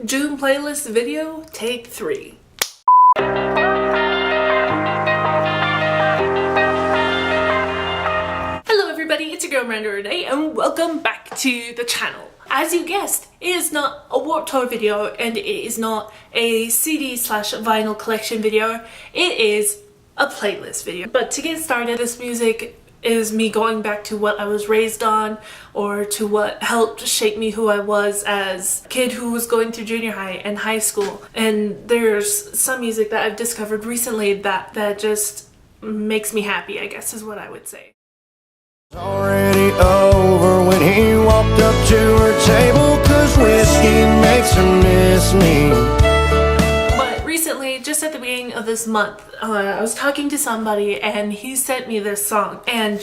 June playlist video, take 3. Hello everybody, it's your girl Maranda Renae and welcome back to the channel. As you guessed, it is not a Warped Tour video and it is not a CD/vinyl collection video. It is a playlist video. But to get started, this music is me going back to what I was raised on, or to what helped shape me who I was as a kid who was going through junior high and high school. And there's some music that I've discovered recently that just makes me happy, I guess is what I would say. Already over when he walked up to her table, 'cause whiskey makes her miss me. Just at the beginning of this month, I was talking to somebody and he sent me this song and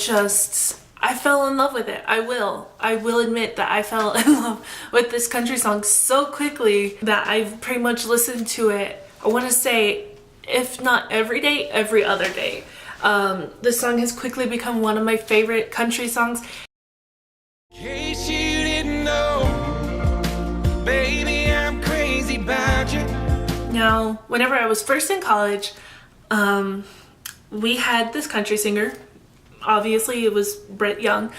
I fell in love with it. I will admit that I fell in love with this country song so quickly that I've pretty much listened to it, I want to say, if not every day, every other day. This song has quickly become one of my favorite country songs. In case you didn't know, baby, I'm crazy about you. Now, whenever I was first in college, we had this country singer, obviously it was Brent Young,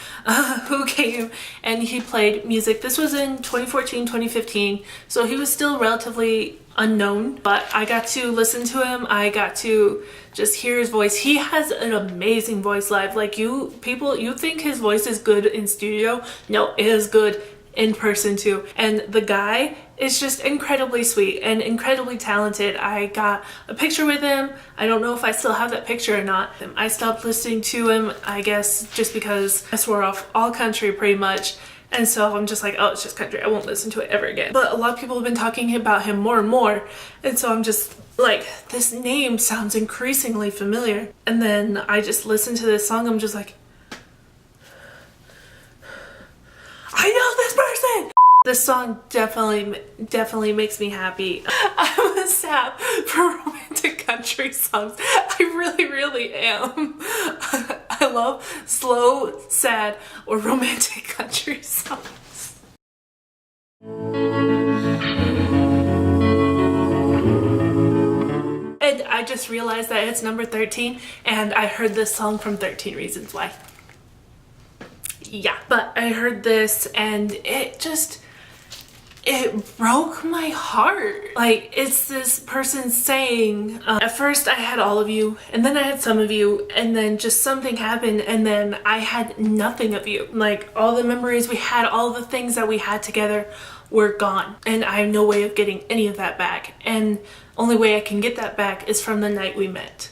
who came and he played music. This was in 2014, 2015, so he was still relatively unknown, but I got to listen to him. I got to just hear his voice. He has an amazing voice live. Like, you think his voice is good in studio? No, it is good in person too. And the guy is just incredibly sweet and incredibly talented. I got a picture with him. I don't know if I still have that picture or not. I stopped listening to him, I guess, just because I swore off all country pretty much. And so I'm just like, oh, it's just country. I won't listen to it ever again. But a lot of people have been talking about him more and more. And so I'm just like, this name sounds increasingly familiar. And then I just listened to this song. I'm just like, I know this person! This song definitely makes me happy. I'm a sap for romantic country songs. I really am. I love slow, sad, or romantic country songs. And I just realized that it's number 13, and I heard this song from 13 Reasons Why. Yeah, but I heard this and it broke my heart. Like, it's this person saying, at first I had all of you, and then I had some of you, and then just something happened, and then I had nothing of you. Like, all the memories we had, all the things that we had together were gone, and I have no way of getting any of that back. And only way I can get that back is from the night we met.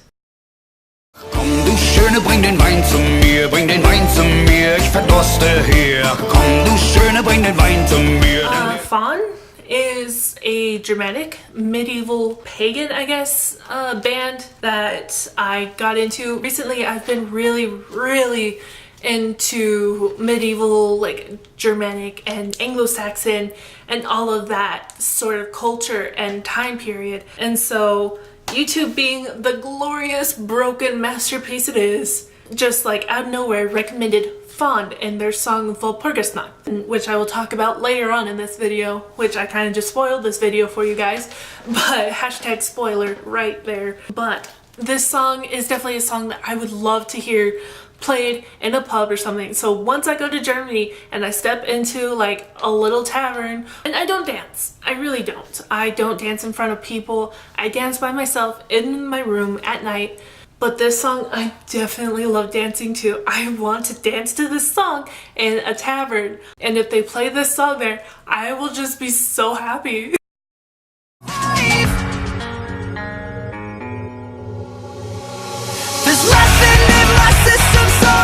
Komm, du Schöne, bring den Wein zu mir, bring den Wein zu mir, ich verdurste hier. Komm, du Schöne, bring den Wein zu mir. Fawn is a Germanic, medieval, pagan, I guess, band that I got into. Recently, I've been really into medieval, like Germanic and Anglo-Saxon and all of that sort of culture and time period. And so YouTube, being the glorious broken masterpiece it is, just like out of nowhere recommended Fawn and their song Walpurgisnacht, which I will talk about later on in this video, which I kind of just spoiled this video for you guys, but hashtag spoiler right there. But this song is definitely a song that I would love to hear played in a pub or something. So once I go to Germany and I step into like a little tavern, and I don't dance, I really don't. I don't dance in front of people. I dance by myself in my room at night. But this song I definitely love dancing to. I want to dance to this song in a tavern. And if they play this song there, I will just be so happy.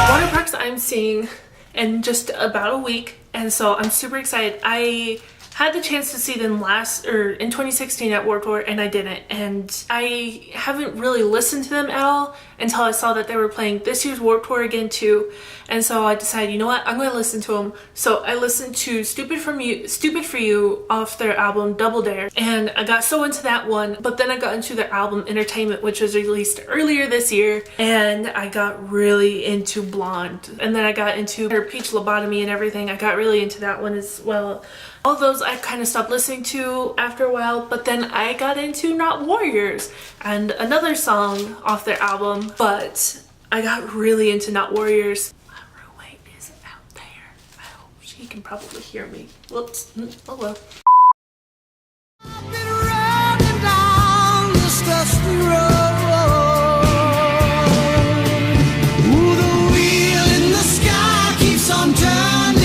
Water parks I'm seeing in just about a week, and so I'm super excited. I had the chance to see them in 2016 at Warped Tour, and I didn't, and I haven't really listened to them at all until I saw that they were playing this year's Warped Tour again too. And so I decided, you know what, I'm going to listen to them. So I listened to Stupid for You off their album Double Dare, and I got so into that one. But then I got into their album Entertainment, which was released earlier this year, and I got really into Blonde. And then I got into her Peach Lobotomy and everything. I got really into that one as well. All those I I kind of stopped listening to after a while, but then I got into Not Warriors and another song off their album, but I got really into Not Warriors. My roommate is out there. I hope she can probably hear me. Whoops. Oh well. I've been riding down this dusty road. Ooh, the wheel in the sky keeps on turning.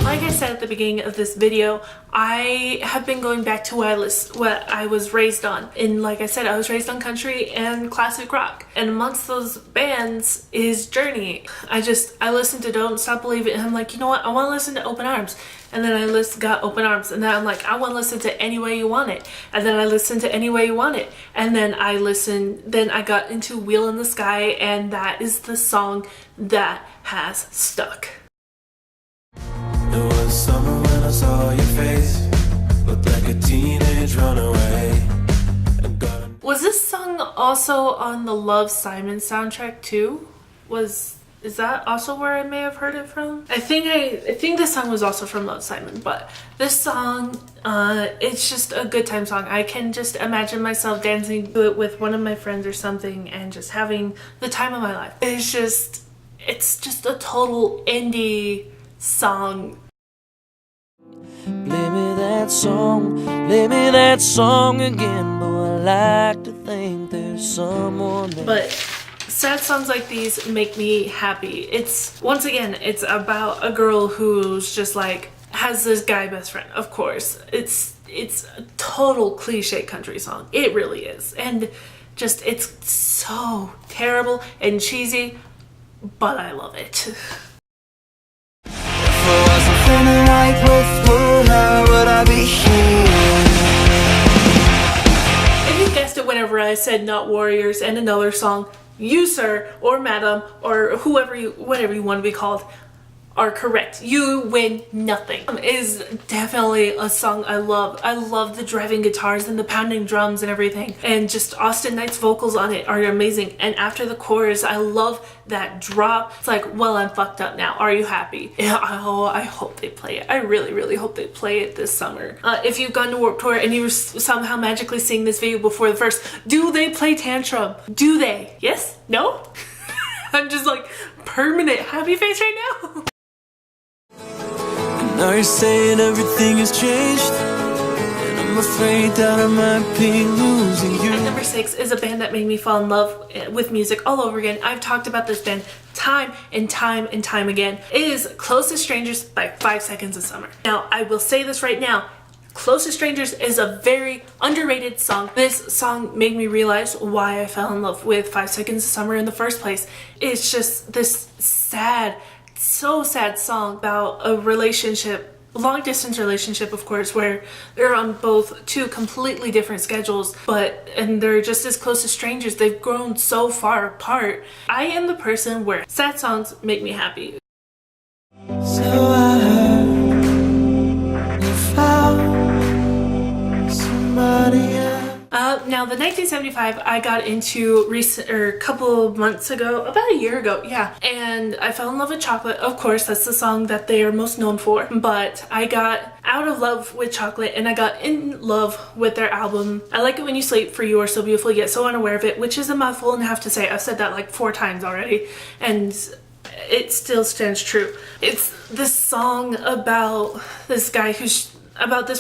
Like I said at the beginning of this video, I have been going back to what I was raised on. And like I said, I was raised on country and classic rock. And amongst those bands is Journey. I listened to Don't Stop Believing, and I'm like, you know what? I want to listen to Open Arms. And then I got Open Arms, and then I'm like, I want to listen to Any Way You Want It. And then I listened to Any Way You Want It. And then I got into Wheel in the Sky, and that is the song that has stuck. It was summer when I saw your face. Looked like a teenage runaway. Was this song also on the Love Simon soundtrack too? Is that also where I may have heard it from? I think this song was also from Love Simon, but this song, it's just a good time song. I can just imagine myself dancing to it with one of my friends or something and just having the time of my life. It's just a total indie song. Play me that song again, boy, I like to think there's someone there. But sad songs like these make me happy. It's about a girl who's just like has this guy best friend. Of course, it's a total cliche country song. It really is, and just it's so terrible and cheesy, but I love it. If I wasn't feeling like with her, how would I be here? If you guessed it whenever I said Not Warriors and another song, you, sir, or madam, or whatever you want to be called, are correct. You win nothing. Is definitely a song I love. I love the driving guitars and the pounding drums and everything. And just Austin Knight's vocals on it are amazing. And after the chorus, I love that drop. It's like, well, I'm fucked up now. Are you happy? Yeah, oh, I hope they play it. I really, really hope they play it this summer. If you've gone to Warped Tour and you were somehow magically seeing this video before the first, do they play Tantrum? Do they? Yes? No? I'm just like permanent happy face right now. Now you're saying everything has changed, and I'm afraid that I might be losing you. At number 6 is a band that made me fall in love with music all over again. I've talked about this band time and time and time again. It is Close to Strangers by 5 Seconds of Summer. Now, I will say this right now. Close to Strangers is a very underrated song. This song made me realize why I fell in love with 5 Seconds of Summer in the first place. It's just this so sad song about a relationship, long distance relationship, of course, where they're on both two completely different schedules, and they're just as close as strangers. They've grown so far apart. I am the person where sad songs make me happy. So I heard you found somebody else. Now the 1975 I got into a couple of months ago, about a year ago, yeah, and I fell in love with Chocolate. Of course, that's the song that they are most known for, but I got out of love with Chocolate and I got in love with their album I Like It When You Sleep, For You Are So Beautiful Yet So Unaware of It, which is a mouthful and I have to say I've said that like 4 times already, and it still stands true. It's this song about this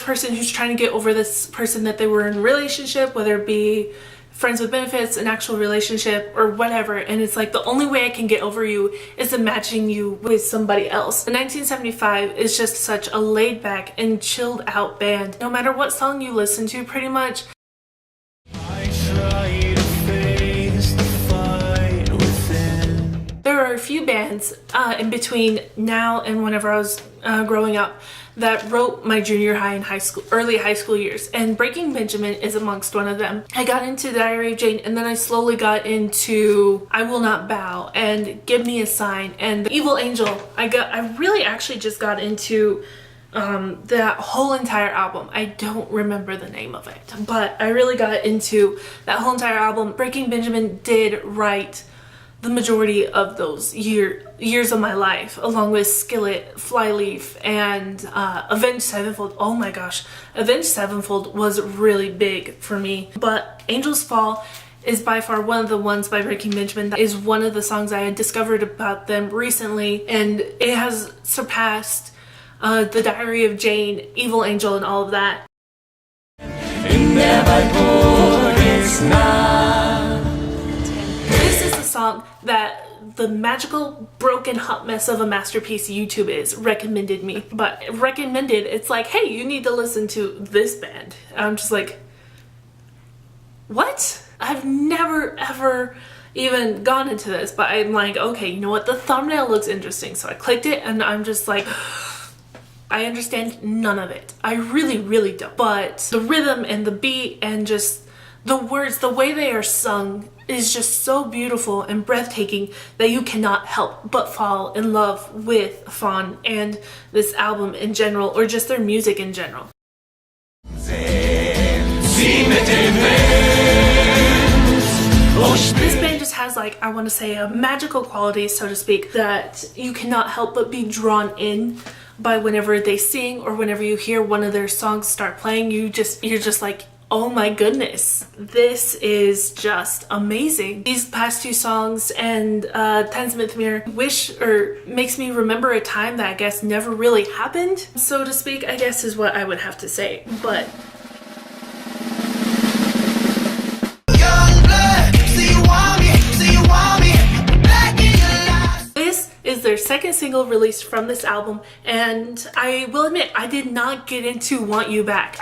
person who's trying to get over this person that they were in a relationship, whether it be friends with benefits, an actual relationship, or whatever, and it's like the only way I can get over you is imagining you with somebody else. The 1975 is just such a laid back and chilled out band. No matter what song you listen to, pretty much, there are a few bands in between now and whenever I was growing up that wrote my junior high and early high school years, and Breaking Benjamin is amongst one of them. I got into Diary of Jane, and then I slowly got into I Will Not Bow and Give Me a Sign and The Evil Angel. I really actually just got into that whole entire album. I don't remember the name of it, but I really got into that whole entire album. Breaking Benjamin did write the majority of those years of my life, along with Skillet, Flyleaf, and Avenged Sevenfold. Oh my gosh, Avenged Sevenfold was really big for me. But Angels Fall is by far one of the ones by Breaking Benjamin. That is one of the songs I had discovered about them recently, and it has surpassed The Diary of Jane, Evil Angel, and all of that. This is the song that the magical broken hot mess of a masterpiece YouTube is recommended me. But recommended, it's like, hey, you need to listen to this band. I'm just like, what? I've never ever even gone into this, but I'm like, okay, you know what? The thumbnail looks interesting. So I clicked it and I'm just like, I understand none of it. I really, really don't. But the rhythm and the beat and just the words, the way they are sung is just so beautiful and breathtaking that you cannot help but fall in love with Fawn and this album in general, or just their music in general. This band just has, like, I want to say a magical quality, so to speak, that you cannot help but be drawn in by whenever they sing, or whenever you hear one of their songs start playing. You're just like, oh my goodness, this is just amazing. These past two songs and 10th Mirror makes me remember a time that I guess never really happened, so to speak, I guess is what I would have to say. But is their second single released from this album, and I will admit I did not get into Want You Back.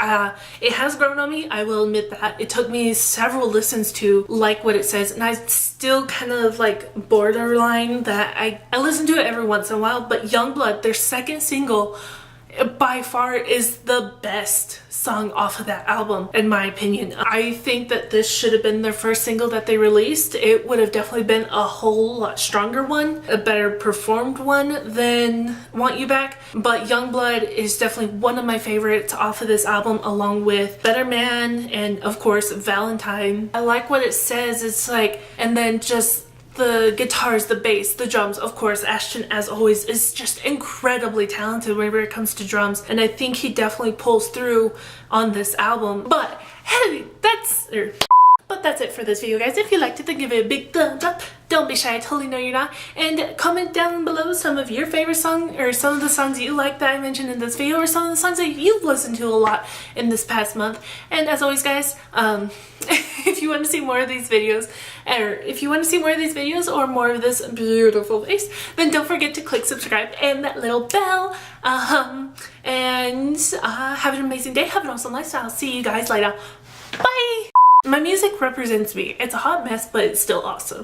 It has grown on me, I will admit that. It took me several listens to like what it says, and I still kind of like borderline that I listen to it every once in a while. But Youngblood, their second single, by far is the best song off of that album, in my opinion. I think that this should have been their first single that they released. It would have definitely been a whole lot stronger one, a better performed one than Want You Back. But Youngblood is definitely one of my favorites off of this album, along with Better Man and of course Valentine. I like what it says. It's like, and then just the guitars, the bass, the drums. Of course, Ashton, as always, is just incredibly talented whenever it comes to drums, and I think he definitely pulls through on this album. But hey, that's it for this video, guys. If you liked it, then give it a big thumbs up. Don't be shy, I totally know you're not. And comment down below some of your favorite songs, or some of the songs you like that I mentioned in this video, or some of the songs that you've listened to a lot in this past month. And as always, guys, if you want to see more of these videos, or more of this beautiful face, then don't forget to click subscribe and that little bell. And have an amazing day. Have an awesome lifestyle. See you guys later. Bye. My music represents me. It's a hot mess, but it's still awesome.